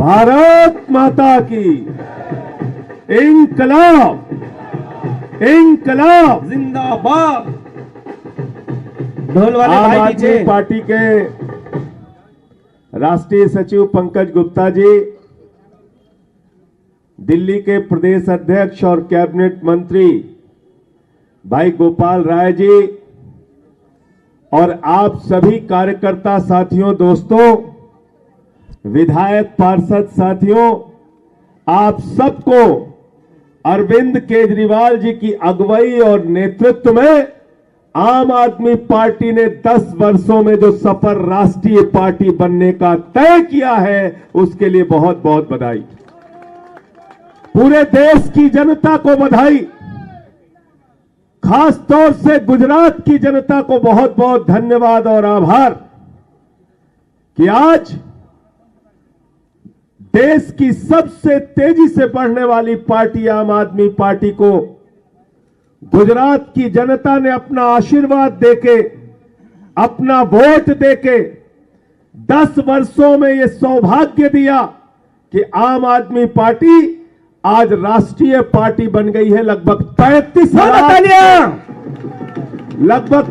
भारत माता की इंकलाब, इंकलाब जिंदाबाद। ढोल वाले आम भाई आदमी पीछे। पार्टी के राष्ट्रीय सचिव पंकज गुप्ता जी, दिल्ली के प्रदेश अध्यक्ष और कैबिनेट मंत्री भाई गोपाल राय जी और आप सभी कार्यकर्ता साथियों, दोस्तों, विधायक पार्षद साथियों, आप सबको अरविंद केजरीवाल जी की अगुवाई और नेतृत्व में आम आदमी पार्टी ने 10 वर्षों में जो सफल राष्ट्रीय पार्टी बनने का तय किया है, उसके लिए बहुत बहुत बधाई। पूरे देश की जनता को बधाई, खास तौर से गुजरात की जनता को बहुत बहुत धन्यवाद और आभार कि आज देश की सबसे तेजी से बढ़ने वाली पार्टी आम आदमी पार्टी को गुजरात की जनता ने अपना आशीर्वाद देके, अपना वोट देके 10 वर्षों में यह सौभाग्य दिया कि आम आदमी पार्टी आज राष्ट्रीय पार्टी बन गई है। लगभग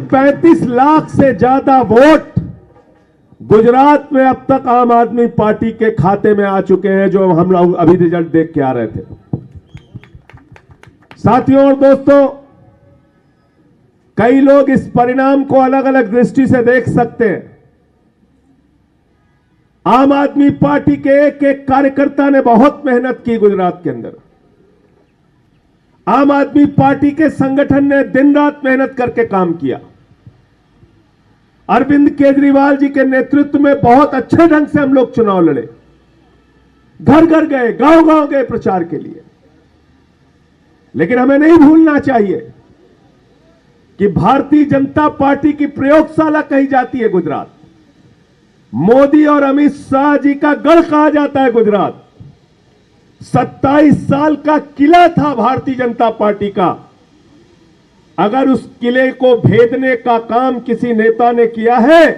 35 लाख से ज्यादा वोट गुजरात में अब तक आम आदमी पार्टी के खाते में आ चुके हैं, जो हम लोग अभी रिजल्ट देख के आ रहे थे। साथियों और दोस्तों, कई लोग इस परिणाम को अलग अलग दृष्टि से देख सकते हैं। आम आदमी पार्टी के एक एक कार्यकर्ता ने बहुत मेहनत की गुजरात के अंदर। आम आदमी पार्टी के संगठन ने दिन रात मेहनत करके काम किया। अरविंद केजरीवाल जी के नेतृत्व में बहुत अच्छे ढंग से हम लोग चुनाव लड़े, घर घर गए, गांव गांव गए प्रचार के लिए। लेकिन हमें नहीं भूलना चाहिए कि भारतीय जनता पार्टी की प्रयोगशाला कही जाती है गुजरात। मोदी और अमित शाह जी का गढ़ कहा जाता है गुजरात। 27 साल का किला था भारतीय जनता पार्टी का। अगर उस किले को भेदने का काम किसी नेता ने किया है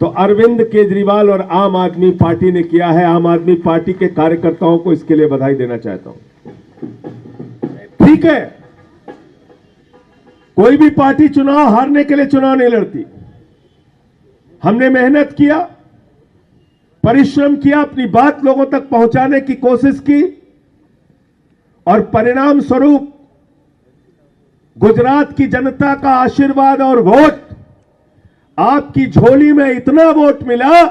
तो अरविंद केजरीवाल और आम आदमी पार्टी ने किया है। आम आदमी पार्टी के कार्यकर्ताओं को इसके लिए बधाई देना चाहता हूं। ठीक है, कोई भी पार्टी चुनाव हारने के लिए चुनाव नहीं लड़ती। हमने मेहनत किया, परिश्रम किया, अपनी बात लोगों तक पहुंचाने की कोशिश की और परिणाम स्वरूप गुजरात की जनता का आशीर्वाद और वोट, आपकी झोली में इतना वोट मिला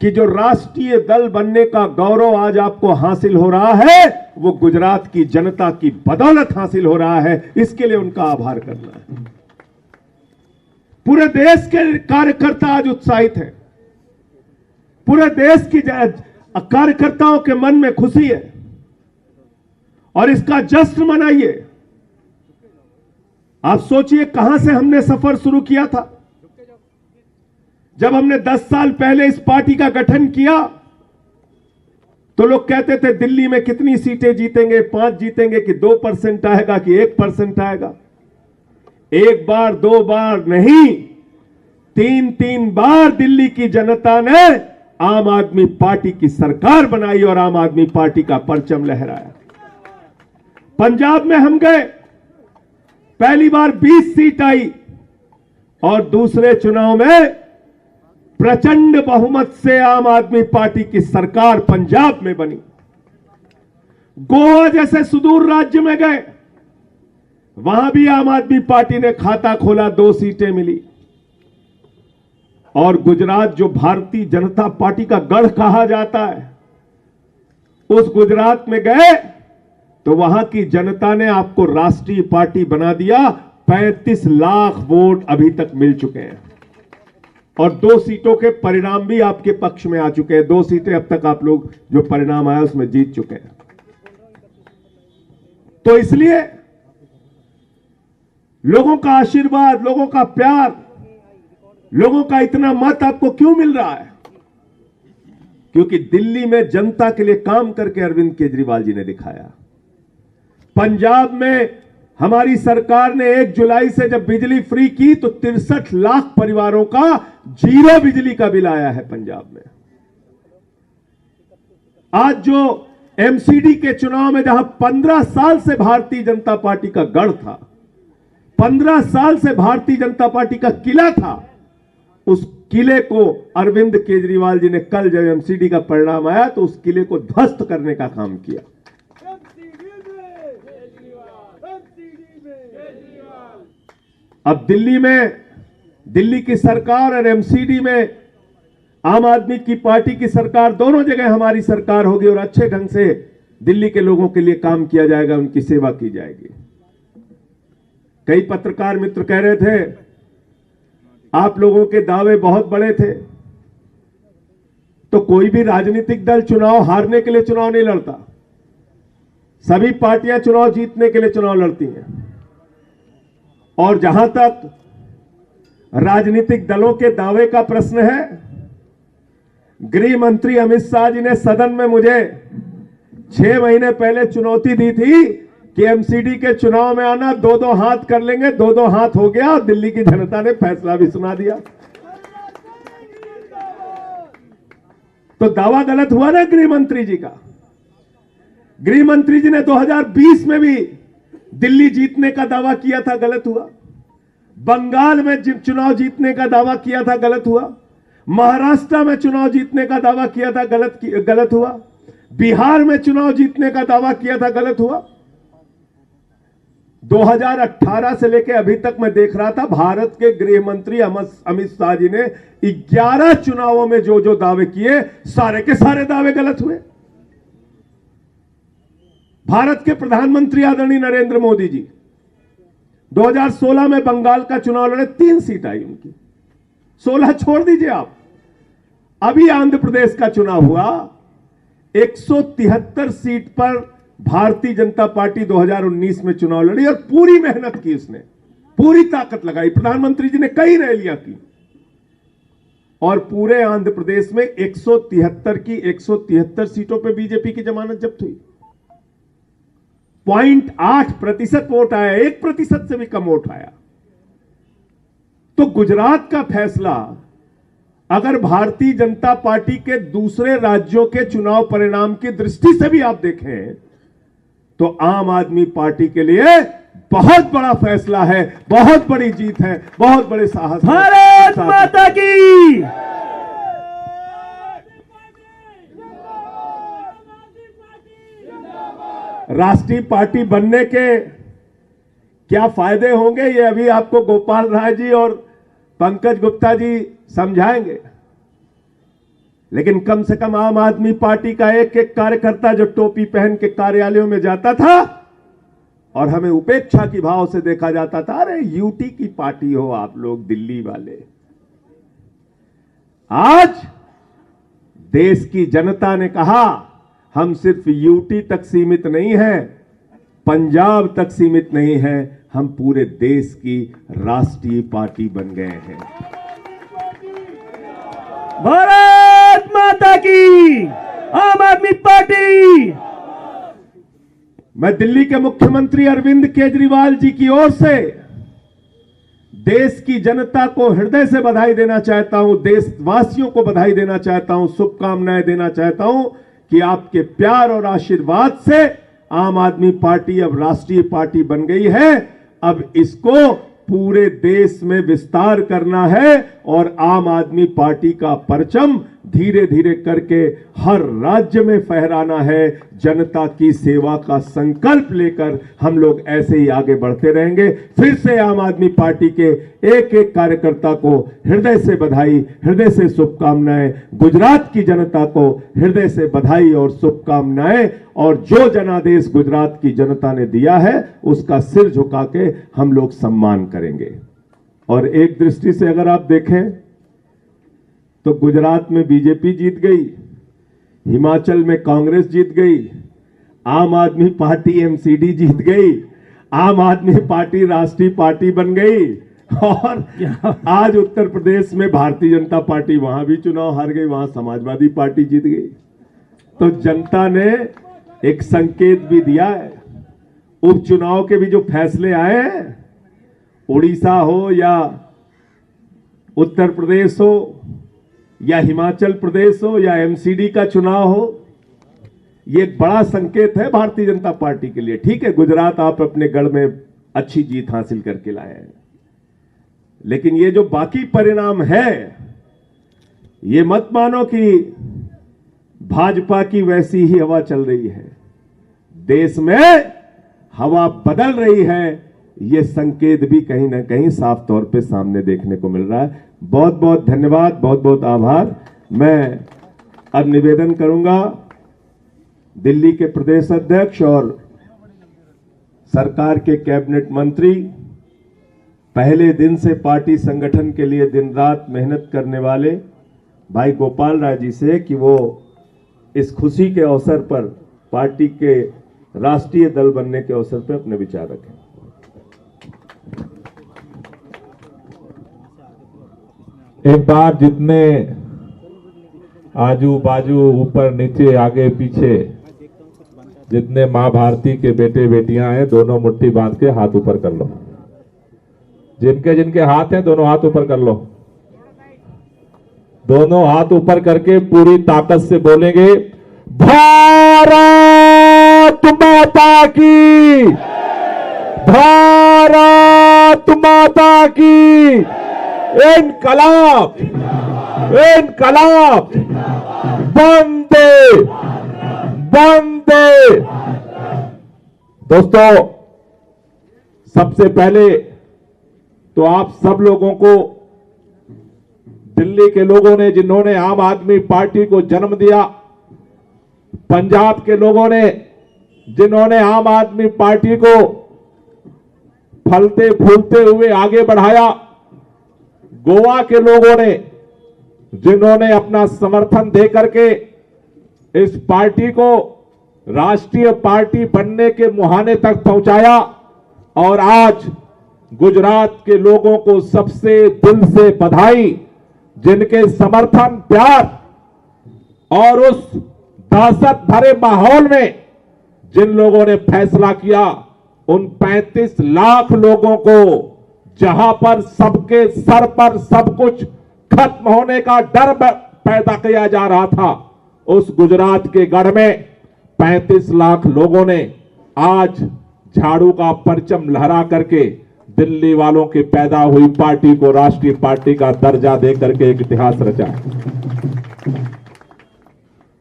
कि जो राष्ट्रीय दल बनने का गौरव आज आपको हासिल हो रहा है, वो गुजरात की जनता की बदौलत हासिल हो रहा है। इसके लिए उनका आभार करना है। पूरे देश के कार्यकर्ता आज उत्साहित हैं। पूरे देश की कार्यकर्ताओं के मन में खुशी है और इसका जश्न मनाइए। आप सोचिए कहां से हमने सफर शुरू किया था। जब हमने 10 साल पहले इस पार्टी का गठन किया तो लोग कहते थे दिल्ली में कितनी सीटें जीतेंगे, 5 जीतेंगे कि 2% आएगा कि 1% आएगा। 1 बार 2 बार नहीं, 3 बार दिल्ली की जनता ने आम आदमी पार्टी की सरकार बनाई और आम आदमी पार्टी का परचम लहराया। पंजाब में हम गए, पहली बार 20 सीट आई और दूसरे चुनाव में प्रचंड बहुमत से आम आदमी पार्टी की सरकार पंजाब में बनी। गोवा जैसे सुदूर राज्य में गए, वहां भी आम आदमी पार्टी ने खाता खोला, 2 सीटें मिली। और गुजरात, जो भारतीय जनता पार्टी का गढ़ कहा जाता है, उस गुजरात में गए तो वहां की जनता ने आपको राष्ट्रीय पार्टी बना दिया। 35 लाख वोट अभी तक मिल चुके हैं और 2 सीटों के परिणाम भी आपके पक्ष में आ चुके हैं। 2 सीटें अब तक आप लोग जो परिणाम आया उसमें जीत चुके हैं। तो इसलिए लोगों का आशीर्वाद, लोगों का प्यार, लोगों का इतना मत आपको क्यों मिल रहा है? क्योंकि दिल्ली में जनता के लिए काम करके अरविंद केजरीवाल जी ने दिखाया। पंजाब में हमारी सरकार ने 1 जुलाई से जब बिजली फ्री की तो 63 लाख परिवारों का 0 बिजली का बिल आया है पंजाब में। आज जो एमसीडी के चुनाव में जहां 15 साल से भारतीय जनता पार्टी का गढ़ था, 15 साल से भारतीय जनता पार्टी का किला था, उस किले को अरविंद केजरीवाल जी ने कल जब एमसीडी का परिणाम आया तो उस किले को ध्वस्त करने का काम किया। अब दिल्ली की सरकार और एमसीडी में आम आदमी की पार्टी की सरकार, दोनों जगह हमारी सरकार होगी और अच्छे ढंग से दिल्ली के लोगों के लिए काम किया जाएगा, उनकी सेवा की जाएगी। कई पत्रकार मित्र कह रहे थे आप लोगों के दावे बहुत बड़े थे, तो कोई भी राजनीतिक दल चुनाव हारने के लिए चुनाव नहीं लड़ता, सभी पार्टियां चुनाव जीतने के लिए चुनाव लड़ती हैं। और जहां तक राजनीतिक दलों के दावे का प्रश्न है, गृह मंत्री अमित शाह जी ने सदन में मुझे 6 महीने पहले चुनौती दी थी कि एमसीडी के चुनाव में आना, 2-2 हाथ कर लेंगे। 2-2 हाथ हो गया और दिल्ली की जनता ने फैसला भी सुना दिया। तो दावा गलत हुआ ना गृह मंत्री जी का। गृह मंत्री जी ने 2020 में भी दिल्ली जीतने का दावा किया था, गलत हुआ। बंगाल में चुनाव जीतने का दावा किया था, गलत हुआ। महाराष्ट्र में चुनाव जीतने का दावा किया था, गलत हुआ। बिहार में चुनाव जीतने का दावा किया था, गलत हुआ। 2018 से लेकर अभी तक मैं देख रहा था, भारत के गृह मंत्री अमित शाह जी ने 11 चुनावों में जो जो दावे किए, सारे के सारे दावे गलत हुए। भारत के प्रधानमंत्री आदरणीय नरेंद्र मोदी जी 2016 में बंगाल का चुनाव लड़े, 3 सीट आई उनकी। 16 छोड़ दीजिए आप, अभी आंध्र प्रदेश का चुनाव हुआ, 173 सीट पर भारतीय जनता पार्टी 2019 में चुनाव लड़ी और पूरी मेहनत की, उसने पूरी ताकत लगाई। प्रधानमंत्री जी ने कई रैलियां की और पूरे आंध्र प्रदेश में 173 की 173 सीटों पर बीजेपी की जमानत जब्त हुई। 0.8% वोट आया, 1% से भी कम वोट आया। तो गुजरात का फैसला अगर भारतीय जनता पार्टी के दूसरे राज्यों के चुनाव परिणाम की दृष्टि से भी आप देखें तो आम आदमी पार्टी के लिए बहुत बड़ा फैसला है, बहुत बड़ी जीत है, बहुत बड़े साहस। भारत माता की। राष्ट्रीय पार्टी बनने के क्या फायदे होंगे, ये अभी आपको गोपाल राय जी और पंकज गुप्ता जी समझाएंगे। लेकिन कम से कम आम आदमी पार्टी का एक एक कार्यकर्ता जो टोपी पहन के कार्यालयों में जाता था और हमें उपेक्षा की भाव से देखा जाता था, अरे यूटी की पार्टी हो आप लोग दिल्ली वाले। आज देश की जनता ने कहा हम सिर्फ यूटी तक सीमित नहीं है, पंजाब तक सीमित नहीं है, हम पूरे देश की राष्ट्रीय पार्टी बन गए हैं। भारत माता की। आम आदमी पार्टी। मैं दिल्ली के मुख्यमंत्री अरविंद केजरीवाल जी की ओर से देश की जनता को हृदय से बधाई देना चाहता हूं, देशवासियों को बधाई देना चाहता हूं, शुभकामनाएं देना चाहता हूं कि आपके प्यार और आशीर्वाद से आम आदमी पार्टी अब राष्ट्रीय पार्टी बन गई है। अब इसको पूरे देश में विस्तार करना है और आम आदमी पार्टी का परचम धीरे धीरे करके हर राज्य में फहराना है। जनता की सेवा का संकल्प लेकर हम लोग ऐसे ही आगे बढ़ते रहेंगे। फिर से आम आदमी पार्टी के एक एक कार्यकर्ता को हृदय से बधाई, हृदय से शुभकामनाएं। गुजरात की जनता को हृदय से बधाई और शुभकामनाएं। और जो जनादेश गुजरात की जनता ने दिया है उसका सिर झुका के हम लोग सम्मान करेंगे। और एक दृष्टि से अगर आप देखें तो गुजरात में बीजेपी जीत गई, हिमाचल में कांग्रेस जीत गई, आम आदमी पार्टी एमसीडी जीत गई, आम आदमी पार्टी राष्ट्रीय पार्टी बन गई और आज उत्तर प्रदेश में भारतीय जनता पार्टी वहां भी चुनाव हार गई, वहां समाजवादी पार्टी जीत गई। तो जनता ने एक संकेत भी दिया है। उपचुनाव के भी जो फैसले आए हैं, उड़ीसा हो या उत्तर प्रदेश हो या हिमाचल प्रदेश हो या एमसीडी का चुनाव हो, ये एक बड़ा संकेत है भारतीय जनता पार्टी के लिए। ठीक है, गुजरात आप अपने गढ़ में अच्छी जीत हासिल करके लाए हैं, लेकिन ये जो बाकी परिणाम है, ये मत मानो कि भाजपा की वैसी ही हवा चल रही है। देश में हवा बदल रही है, ये संकेत भी कहीं ना कहीं साफ तौर पे सामने देखने को मिल रहा है। बहुत बहुत धन्यवाद, बहुत बहुत आभार। मैं अब निवेदन करूंगा दिल्ली के प्रदेश अध्यक्ष और सरकार के कैबिनेट मंत्री, पहले दिन से पार्टी संगठन के लिए दिन रात मेहनत करने वाले भाई गोपाल राय जी से, कि वो इस खुशी के अवसर पर, पार्टी के राष्ट्रीय दल बनने के अवसर पर अपने विचार रखें। एक बार जितने आजू बाजू ऊपर नीचे आगे पीछे जितने मां भारती के बेटे बेटियां हैं, दोनों मुट्ठी बांध के हाथ ऊपर कर लो। जिनके जिनके हाथ हैं दोनों हाथ ऊपर कर लो। दोनों हाथ ऊपर करके पूरी ताकत से बोलेंगे, भारत माता की, भारत माता की, इनकलाब, इनकलाब, वंदे वंदे। दोस्तों, सबसे पहले तो आप सब लोगों को, दिल्ली के लोगों ने जिन्होंने आम आदमी पार्टी को जन्म दिया, पंजाब के लोगों ने जिन्होंने आम आदमी पार्टी को फलते फूलते हुए आगे बढ़ाया, गोवा के लोगों ने जिन्होंने अपना समर्थन दे करके इस पार्टी को राष्ट्रीय पार्टी बनने के मुहाने तक पहुंचाया, और आज गुजरात के लोगों को सबसे दिल से बधाई, जिनके समर्थन, प्यार और उस दहशत भरे माहौल में जिन लोगों ने फैसला किया, उन 35 लाख लोगों को, जहां पर सबके सर पर सब कुछ खत्म होने का डर पैदा किया जा रहा था, उस गुजरात के गढ़ में 35 लाख लोगों ने आज झाड़ू का परचम लहरा करके दिल्ली वालों की पैदा हुई पार्टी को राष्ट्रीय पार्टी का दर्जा देकर के एक इतिहास रचा।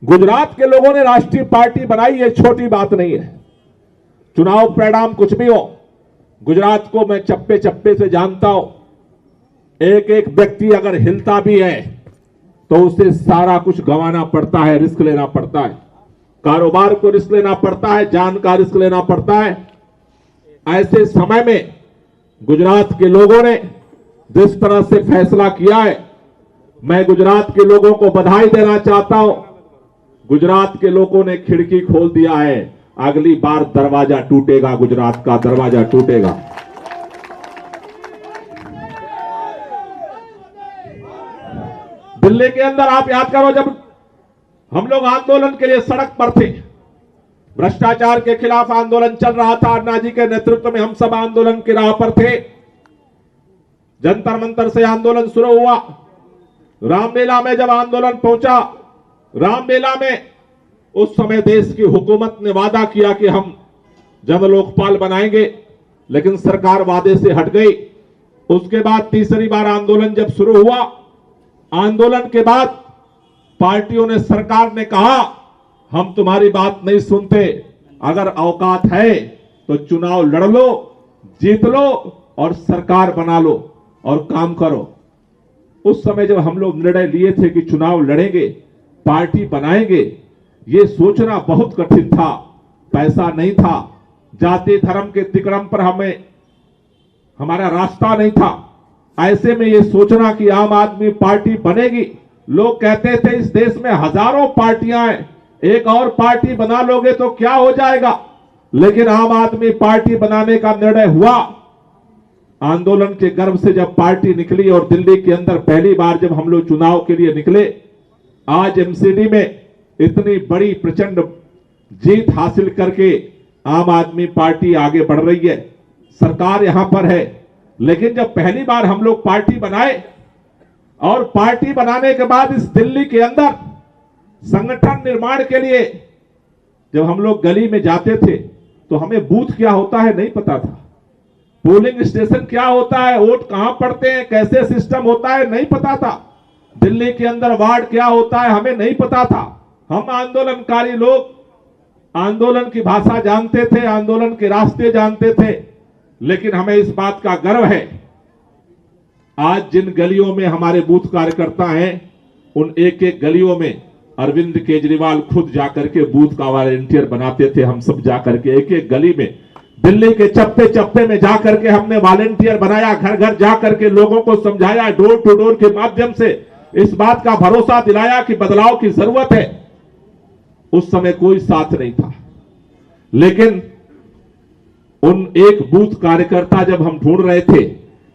गुजरात के लोगों ने राष्ट्रीय पार्टी बनाई, ये छोटी बात नहीं है। चुनाव परिणाम कुछ भी हो, गुजरात को मैं चप्पे चप्पे से जानता हूं। एक एक व्यक्ति अगर हिलता भी है तो उसे सारा कुछ गंवाना पड़ता है, रिस्क लेना पड़ता है, कारोबार को रिस्क लेना पड़ता है, जान का रिस्क लेना पड़ता है। ऐसे समय में गुजरात के लोगों ने जिस तरह से फैसला किया है, मैं गुजरात के लोगों को बधाई देना चाहता हूं। गुजरात के लोगों ने खिड़की खोल दिया है, अगली बार दरवाजा टूटेगा, गुजरात का दरवाजा टूटेगा। दिल्ली के अंदर आप याद करो, जब हम लोग आंदोलन के लिए सड़क पर थे, भ्रष्टाचार के खिलाफ आंदोलन चल रहा था, अन्ना जी के नेतृत्व में हम सब आंदोलन की राह पर थे। जंतर मंतर से आंदोलन शुरू हुआ, रामलीला में जब आंदोलन पहुंचा, रामलीला में उस समय देश की हुकूमत ने वादा किया कि हम जन लोकपाल बनाएंगे, लेकिन सरकार वादे से हट गई। उसके बाद तीसरी बार आंदोलन जब शुरू हुआ, आंदोलन के बाद पार्टियों ने, सरकार ने कहा हम तुम्हारी बात नहीं सुनते, अगर औकात है तो चुनाव लड़ लो, जीत लो और सरकार बना लो और काम करो। उस समय जब हम लोग निर्णय लिए थे कि चुनाव लड़ेंगे, पार्टी बनाएंगे, ये सोचना बहुत कठिन था। पैसा नहीं था, जाति धर्म के तिकड़म पर हमारा रास्ता नहीं था। ऐसे में ये सोचना कि आम आदमी पार्टी बनेगी, लोग कहते थे इस देश में हजारों पार्टियां हैं, एक और पार्टी बना लोगे तो क्या हो जाएगा, लेकिन आम आदमी पार्टी बनाने का निर्णय हुआ। आंदोलन के गर्भ से जब पार्टी निकली और दिल्ली के अंदर पहली बार जब हम लोग चुनाव के लिए निकले, आज एमसीडी में इतनी बड़ी प्रचंड जीत हासिल करके आम आदमी पार्टी आगे बढ़ रही है, सरकार यहां पर है। लेकिन जब पहली बार हम लोग पार्टी बनाए और पार्टी बनाने के बाद इस दिल्ली के अंदर संगठन निर्माण के लिए जब हम लोग गली में जाते थे तो हमें बूथ क्या होता है नहीं पता था, पोलिंग स्टेशन क्या होता है, वोट कहां पड़ते हैं, कैसे सिस्टम होता है नहीं पता था। दिल्ली के अंदर वार्ड क्या होता है हमें नहीं पता था। हम आंदोलनकारी लोग आंदोलन की भाषा जानते थे, आंदोलन के रास्ते जानते थे, लेकिन हमें इस बात का गर्व है आज जिन गलियों में हमारे बूथ कार्यकर्ता हैं उन एक एक गलियों में अरविंद केजरीवाल खुद जाकर के बूथ का वॉलंटियर बनाते थे। हम सब जाकर के एक एक गली में, दिल्ली के चप्पे चप्पे में जाकर के हमने वॉलंटियर बनाया, घर घर जाकर के लोगों को समझाया, डोर टू डोर के माध्यम से इस बात का भरोसा दिलाया कि बदलाव की जरूरत है। उस समय कोई साथ नहीं था, लेकिन उन एक बूथ कार्यकर्ता जब हम ढूंढ रहे थे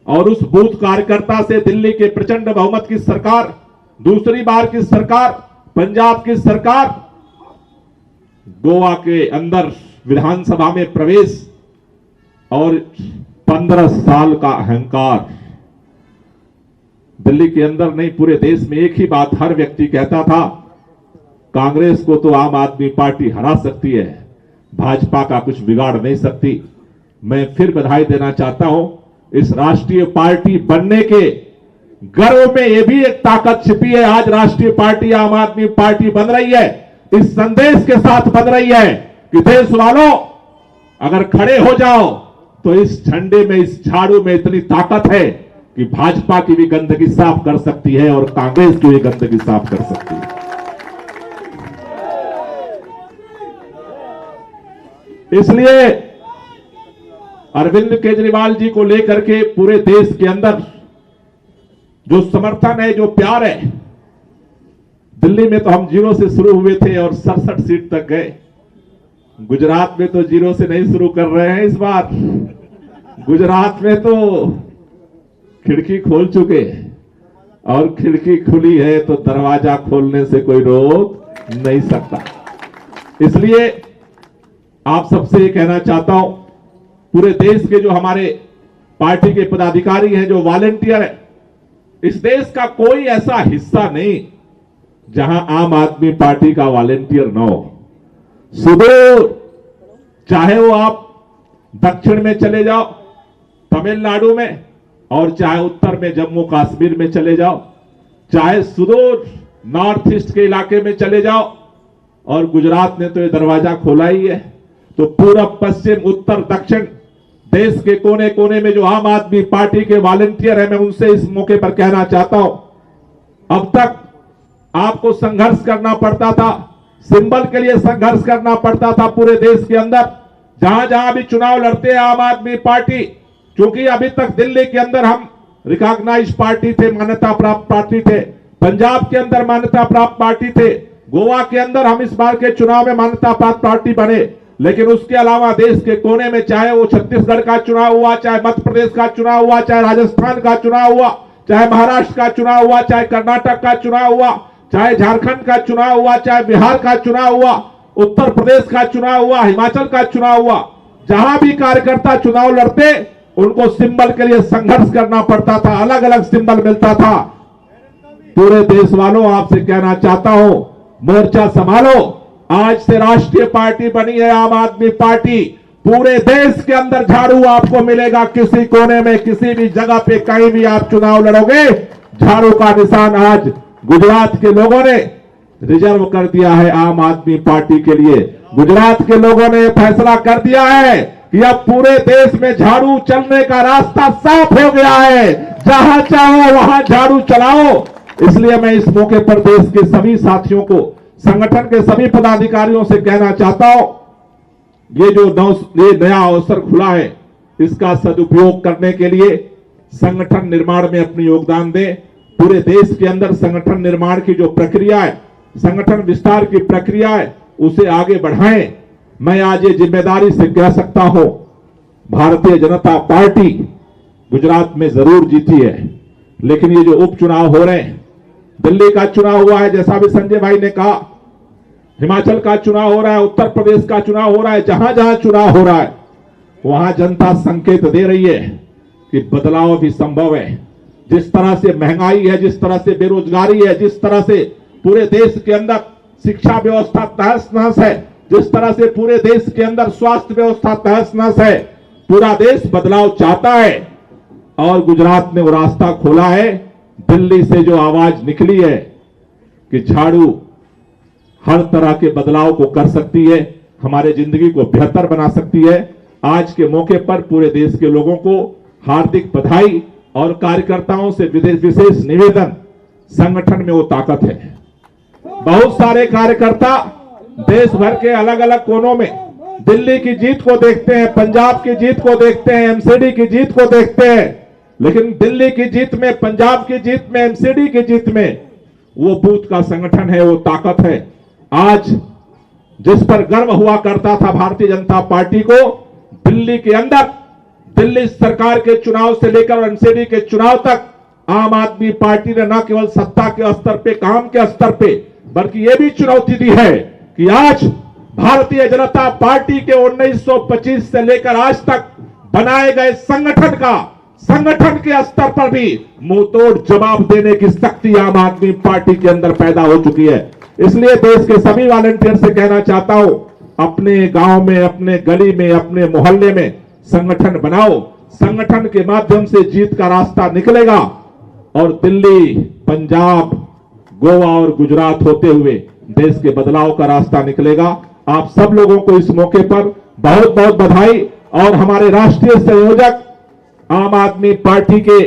और उस बूथ कार्यकर्ता से दिल्ली के प्रचंड बहुमत की सरकार, दूसरी बार की सरकार, पंजाब की सरकार, गोवा के अंदर विधानसभा में प्रवेश और 15 साल का अहंकार। दिल्ली के अंदर नहीं पूरे देश में एक ही बात हर व्यक्ति कहता था, कांग्रेस को तो आम आदमी पार्टी हरा सकती है, भाजपा का कुछ बिगाड़ नहीं सकती। मैं फिर बधाई देना चाहता हूं, इस राष्ट्रीय पार्टी बनने के गर्व में यह भी एक ताकत छिपी है। आज राष्ट्रीय पार्टी आम आदमी पार्टी बन रही है, इस संदेश के साथ बन रही है कि देश वालों अगर खड़े हो जाओ तो इस झंडे में, इस झाड़ू में इतनी ताकत है कि भाजपा की भी गंदगी साफ कर सकती है और कांग्रेस की भी गंदगी साफ कर सकती है। इसलिए अरविंद केजरीवाल जी को लेकर के पूरे देश के अंदर जो समर्थन है, जो प्यार है, दिल्ली में तो हम 0 से शुरू हुए थे और 67 सीट तक गए। गुजरात में तो 0 से नहीं शुरू कर रहे हैं इस बार, गुजरात में तो खिड़की खोल चुके और खिड़की खुली है तो दरवाजा खोलने से कोई रोक नहीं सकता। इसलिए आप सबसे ये कहना चाहता हूं, पूरे देश के जो हमारे पार्टी के पदाधिकारी हैं, जो वॉलंटियर है, इस देश का कोई ऐसा हिस्सा नहीं जहां आम आदमी पार्टी का वॉलंटियर न हो। सुदूर, चाहे वो आप दक्षिण में चले जाओ तमिलनाडु में, और चाहे उत्तर में जम्मू कश्मीर में चले जाओ, चाहे सुदूर नॉर्थ ईस्ट के इलाके में चले जाओ, और गुजरात ने तो ये दरवाजा खोला ही है। तो पूरब, पश्चिम, उत्तर, दक्षिण, देश के कोने कोने में जो आम आदमी पार्टी के वॉलंटियर हैं, मैं उनसे इस मौके पर कहना चाहता हूं, अब तक आपको संघर्ष करना पड़ता था, सिंबल के लिए संघर्ष करना पड़ता था पूरे देश के अंदर। जहां जहां भी चुनाव लड़ते हैं आम आदमी पार्टी, क्योंकि अभी तक दिल्ली के अंदर हम रिकॉग्नाइज पार्टी थे, मान्यता प्राप्त पार्टी थे, पंजाब के अंदर मान्यता प्राप्त पार्टी थे, गोवा के अंदर हम इस बार के चुनाव में मान्यता प्राप्त पार्टी बने, लेकिन उसके अलावा देश के कोने में, चाहे वो छत्तीसगढ़ का चुनाव हुआ, चाहे मध्य प्रदेश का चुनाव हुआ, चाहे राजस्थान का चुनाव हुआ, चाहे महाराष्ट्र का चुनाव हुआ, चाहे कर्नाटक का चुनाव हुआ, चाहे झारखंड का चुनाव हुआ, चाहे बिहार का चुनाव हुआ, उत्तर प्रदेश का चुनाव हुआ, हिमाचल का चुनाव हुआ, जहां भी कार्यकर्ता चुनाव लड़ते उनको सिंबल के लिए संघर्ष करना पड़ता था, अलग अलग सिंबल मिलता था। पूरे देश वालों, आपसे कहना चाहता हूं, मोर्चा संभालो। आज से राष्ट्रीय पार्टी बनी है आम आदमी पार्टी, पूरे देश के अंदर झाड़ू आपको मिलेगा। किसी कोने में, किसी भी जगह पे, कहीं भी आप चुनाव लड़ोगे, झाड़ू का निशान आज गुजरात के लोगों ने रिजर्व कर दिया है आम आदमी पार्टी के लिए। गुजरात के लोगों ने फैसला कर दिया है कि अब पूरे देश में झाड़ू चलने का रास्ता साफ हो गया है, जहां चाहो वहां झाड़ू चलाओ। इसलिए मैं इस मौके पर देश के सभी साथियों को, संगठन के सभी पदाधिकारियों से कहना चाहता हूं, ये नया अवसर खुला है, इसका सदुपयोग करने के लिए संगठन निर्माण में अपनी योगदान दें। पूरे देश के अंदर संगठन निर्माण की जो प्रक्रिया है, संगठन विस्तार की प्रक्रिया है, उसे आगे बढ़ाएं। मैं आज ये जिम्मेदारी से कह सकता हूं, भारतीय जनता पार्टी गुजरात में जरूर जीती है, लेकिन ये जो उपचुनाव हो रहे हैं, दिल्ली का चुनाव हुआ है, जैसा भी संजय भाई ने कहा, हिमाचल का चुनाव हो रहा है, उत्तर प्रदेश का चुनाव हो रहा है, जहां जहां चुनाव हो रहा है वहां जनता संकेत दे रही है कि बदलाव भी संभव है। जिस तरह से महंगाई है, जिस तरह से बेरोजगारी है, जिस तरह से पूरे देश के अंदर शिक्षा व्यवस्था तहस नहस है, जिस तरह से पूरे देश के अंदर स्वास्थ्य व्यवस्था तहस नहस है, पूरा देश बदलाव चाहता है और गुजरात ने वो रास्ता खोला है। दिल्ली से जो आवाज निकली है कि झाड़ू हर तरह के बदलाव को कर सकती है, हमारे जिंदगी को बेहतर बना सकती है, आज के मौके पर पूरे देश के लोगों को हार्दिक बधाई और कार्यकर्ताओं से विशेष निवेदन, संगठन में वो ताकत है। बहुत सारे कार्यकर्ता देश भर के अलग अलग कोनों में दिल्ली की जीत को देखते हैं, पंजाब की जीत को देखते हैं, एमसीडी की जीत को देखते हैं, लेकिन दिल्ली की जीत में, पंजाब की जीत में, एमसीडी की जीत में वो बूथ का संगठन है, वो ताकत है। आज जिस पर गर्व हुआ करता था भारतीय जनता पार्टी को, दिल्ली के अंदर, दिल्ली सरकार के चुनाव से लेकर एमसीडी के चुनाव तक आम आदमी पार्टी ने न केवल सत्ता के स्तर पे, काम के स्तर पे, बल्कि यह भी चुनौती दी है कि आज भारतीय जनता पार्टी के 1925 से लेकर आज तक बनाए गए संगठन के स्तर पर भी मुंहतोड़ जवाब देने की शक्ति आम आदमी पार्टी के अंदर पैदा हो चुकी है। इसलिए देश के सभी वॉलंटियर से कहना चाहता हूं, अपने गांव में, अपने गली में, अपने मोहल्ले में संगठन बनाओ। संगठन के माध्यम से जीत का रास्ता निकलेगा और दिल्ली, पंजाब, गोवा और गुजरात होते हुए देश के बदलाव का रास्ता निकलेगा। आप सब लोगों को इस मौके पर बहुत बहुत बधाई। और हमारे राष्ट्रीय संयोजक, आम आदमी पार्टी के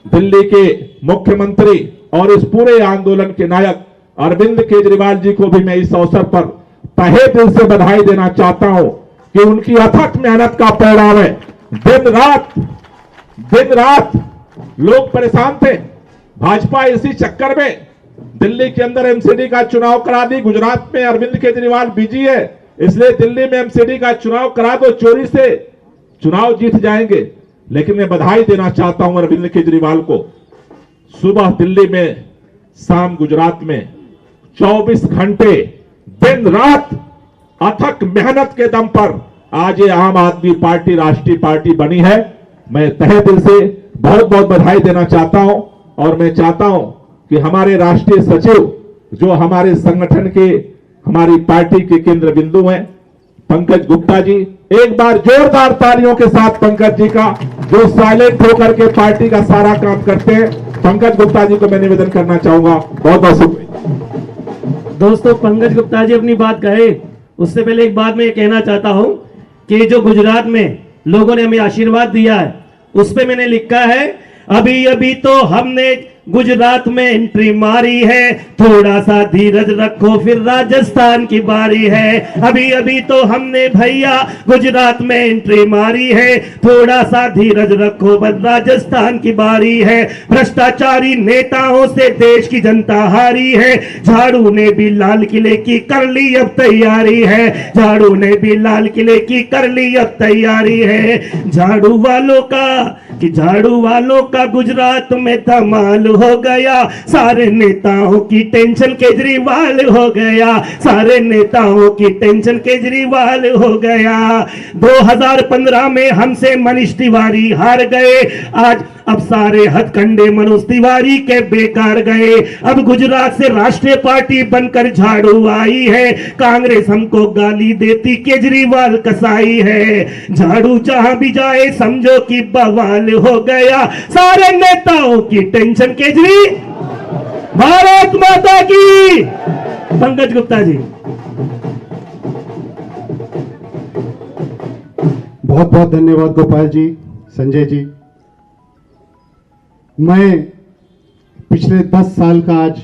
दिल्ली के मुख्यमंत्री और इस पूरे आंदोलन के नायक अरविंद केजरीवाल जी को भी मैं इस अवसर पर तहे दिल से बधाई देना चाहता हूं कि उनकी अथक मेहनत का परिणाम है। दिन रात लोग परेशान थे। भाजपा इसी चक्कर में दिल्ली के अंदर एमसीडी का चुनाव करा दी। गुजरात में अरविंद केजरीवाल बिजी है, इसलिए दिल्ली में एमसीडी का चुनाव करा दो, चोरी से चुनाव जीत जाएंगे। लेकिन मैं बधाई देना चाहता हूं अरविंद केजरीवाल को। सुबह दिल्ली में, शाम गुजरात में, 24 घंटे दिन रात अथक मेहनत के दम पर आज ये आम आदमी पार्टी राष्ट्रीय पार्टी बनी है। मैं तहे दिल से बहुत बहुत बधाई देना चाहता हूं और मैं चाहता हूं कि हमारे राष्ट्रीय सचिव, जो हमारे संगठन के, हमारी पार्टी के केंद्र बिंदु हैं, पंकज गुप्ता जी, एक बार जोरदार तालियों के साथ पंकज जी का, जो साइलेंट होकर के पार्टी का सारा काम करते हैं, पंकज गुप्ता जी को मैं निवेदन करना चाहूंगा। बहुत बहुत शुक्रिया। दोस्तों, पंकज गुप्ता जी अपनी बात कहे उससे पहले एक बात मैं ये कहना चाहता हूं कि जो गुजरात में लोगों ने हमें आशीर्वाद दिया है, उस पे मैंने लिखा है, अभी अभी तो हमने गुजरात में एंट्री मारी है, थोड़ा सा धीरज रखो फिर राजस्थान की बारी है। अभी अभी तो हमने भैया गुजरात में एंट्री मारी है, थोड़ा सा धीरज रखो बस राजस्थान की बारी है। भ्रष्टाचारी नेताओं से देश की जनता हारी है, झाड़ू ने भी लाल किले की कर ली अब तैयारी है, झाड़ू ने भी लाल किले की कर ली अब तैयारी है। झाड़ू वालों का गुजरात में धमाल हो गया, सारे नेताओं की टेंशन केजरीवाल हो गया, सारे नेताओं की टेंशन केजरीवाल हो गया। 2015 में हमसे मनीष तिवारी हार गए, आज अब सारे हथकंडे मनोज तिवारी के बेकार गए। अब गुजरात से राष्ट्रीय पार्टी बनकर झाड़ू आई है, कांग्रेस हमको गाली देती, केजरीवाल कसाई है। झाड़ू जहां भी जाए समझो कि बवाल हो गया, सारे नेताओं की टेंशन केजरी। भारत माता की। पंकज गुप्ता जी। बहुत बहुत धन्यवाद गोपाल जी, संजय जी। मैं पिछले 10 साल का आज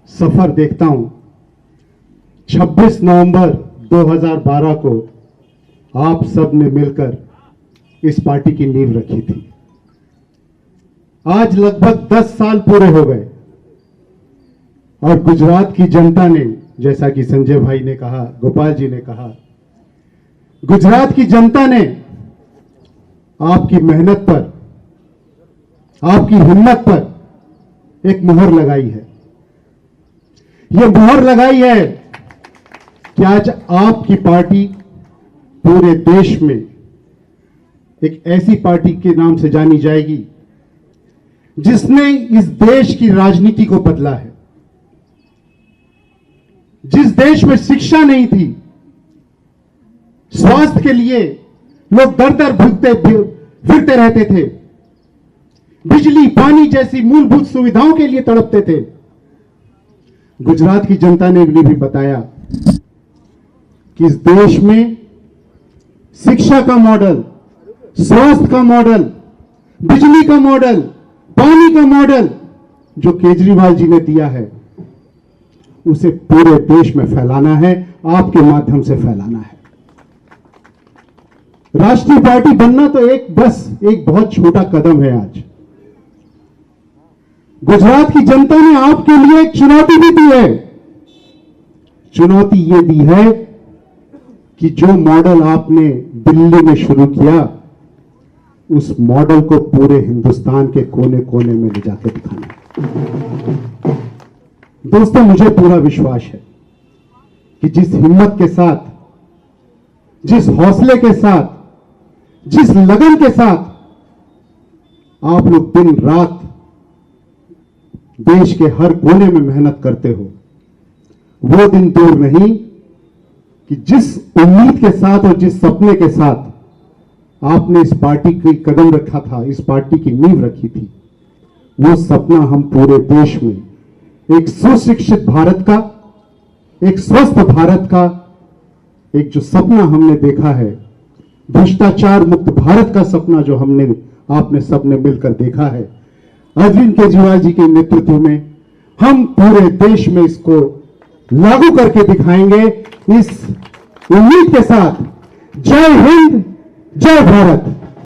सफर देखता हूं। 26 नवंबर 2012 को आप सब ने मिलकर इस पार्टी की नींव रखी थी। आज लगभग 10 साल पूरे हो गए और गुजरात की जनता ने, जैसा कि संजय भाई ने कहा, गोपाल जी ने कहा, गुजरात की जनता ने आपकी मेहनत पर, आपकी हिम्मत पर एक मोहर लगाई है। यह मोहर लगाई है कि आज आपकी पार्टी पूरे देश में एक ऐसी पार्टी के नाम से जानी जाएगी जिसने इस देश की राजनीति को बदला है। जिस देश में शिक्षा नहीं थी, स्वास्थ्य के लिए लोग दर दर फिरते रहते थे, बिजली पानी जैसी मूलभूत सुविधाओं के लिए तड़पते थे। गुजरात की जनता ने भी बताया कि इस देश में शिक्षा का मॉडल, स्वास्थ्य का मॉडल, बिजली का मॉडल, पानी का मॉडल जो केजरीवाल जी ने दिया है, उसे पूरे देश में फैलाना है, आपके माध्यम से फैलाना है। राष्ट्रीय पार्टी बनना तो बस एक बहुत छोटा कदम है। आज गुजरात की जनता ने आपके लिए एक चुनौती भी दी है। चुनौती यह दी है कि जो मॉडल आपने दिल्ली में शुरू किया, उस मॉडल को पूरे हिंदुस्तान के कोने कोने में ले जाकर दिखाना। दोस्तों, मुझे पूरा विश्वास है कि जिस हिम्मत के साथ, जिस हौसले के साथ, जिस लगन के साथ आप लोग दिन रात देश के हर कोने में मेहनत करते हो, वो दिन दूर नहीं कि जिस उम्मीद के साथ और जिस सपने के साथ आपने इस पार्टी की कदम रखा था, इस पार्टी की नींव रखी थी, वो सपना हम पूरे देश में एक सुशिक्षित भारत का, एक स्वस्थ भारत का, एक जो सपना हमने देखा है, भ्रष्टाचार मुक्त भारत का सपना जो आपने सबने मिलकर देखा है, अरविंद केजरीवाल जी के नेतृत्व में हम पूरे देश में इसको लागू करके दिखाएंगे, इस उम्मीद के साथ। जय हिंद, जय भारत।